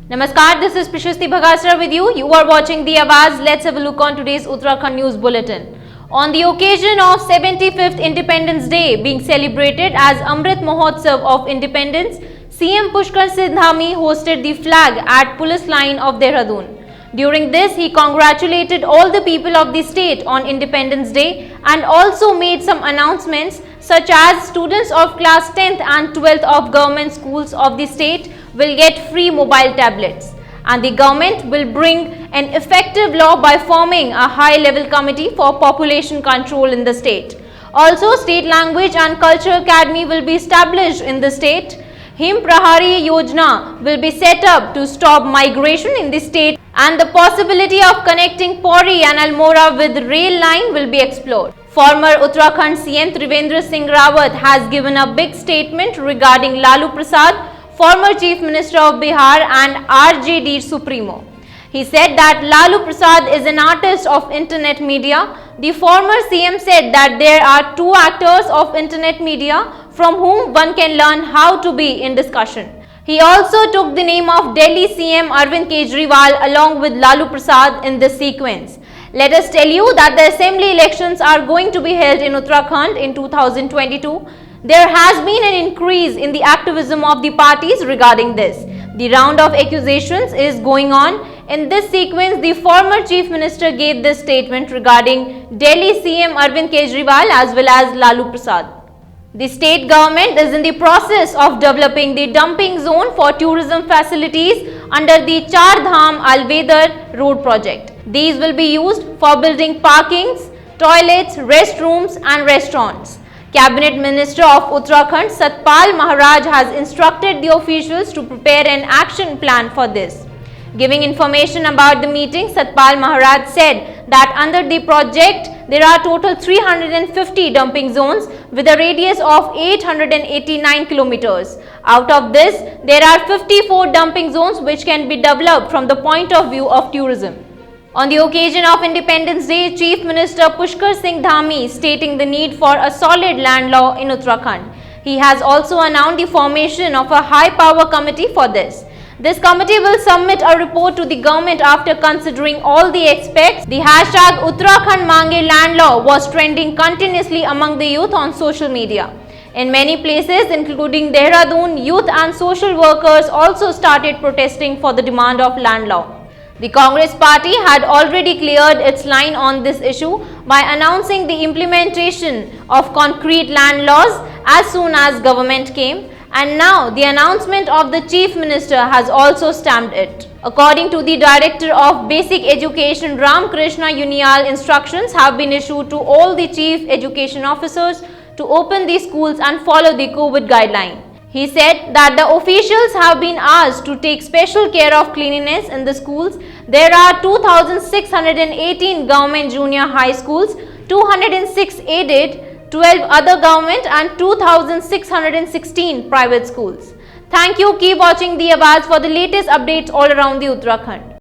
Namaskar, this is Prashasti Bhagasra with you. You are watching The Awaz. Let's have a look on today's Uttarakhand News Bulletin. On the occasion of 75th Independence Day being celebrated as Amrit Mahotsav of Independence, CM Pushkar Singh Dhami hosted the flag at Police Line of Dehradun. During this, he congratulated all the people of the state on Independence Day and also made some announcements such as students of class 10th and 12th of government schools of the state will get free mobile tablets, and the government will bring an effective law by forming a high-level committee for population control in the state. Also, State Language and Culture Academy will be established in the state. Him Prahari Yojana will be set up to stop migration in the state, and the possibility of connecting Pauri and Almora with rail line will be explored. Former Uttarakhand CM Trivendra Singh Rawat has given a big statement regarding Lalu Prasad, former Chief Minister of Bihar and RJD Supremo. He said that Lalu Prasad is an artist of internet media. The former CM said that there are two actors of internet media from whom one can learn how to be in discussion. He also took the name of Delhi CM Arvind Kejriwal along with Lalu Prasad in this sequence. Let us tell you that the assembly elections are going to be held in Uttarakhand in 2022. There has been an increase in the activism of the parties regarding this. The round of accusations is going on. In this sequence, the former Chief Minister gave this statement regarding Delhi CM Arvind Kejriwal as well as Lalu Prasad. The state government is in the process of developing the dumping zone for tourism facilities under the Char Dham Alvedar road project. These will be used for building parkings, toilets, restrooms and restaurants. Cabinet Minister of Uttarakhand Satpal Maharaj has instructed the officials to prepare an action plan for this. Giving information about the meeting, Satpal Maharaj said that under the project there are total 350 dumping zones with a radius of 889 kilometers. Out of this, there are 54 dumping zones which can be developed from the point of view of tourism. On the occasion of Independence Day, Chief Minister Pushkar Singh Dhami stating the need for a solid land law in Uttarakhand. He has also announced the formation of a high-power committee for this. This committee will submit a report to the government after considering all the aspects. The hashtag Uttarakhand Mange land law was trending continuously among the youth on social media. In many places, including Dehradun, youth and social workers also started protesting for the demand of land law. The Congress party had already cleared its line on this issue by announcing the implementation of concrete land laws as soon as government came, and now the announcement of the Chief Minister has also stamped it. According to the Director of Basic Education Ram Krishna Uniyal, instructions have been issued to all the Chief Education Officers to open the schools and follow the COVID guideline. He said that the officials have been asked to take special care of cleanliness in the schools. There are 2,618 government junior high schools, 206 aided, 12 other government and 2,616 private schools. Thank you. Keep watching The Awaz for the latest updates all around the Uttarakhand.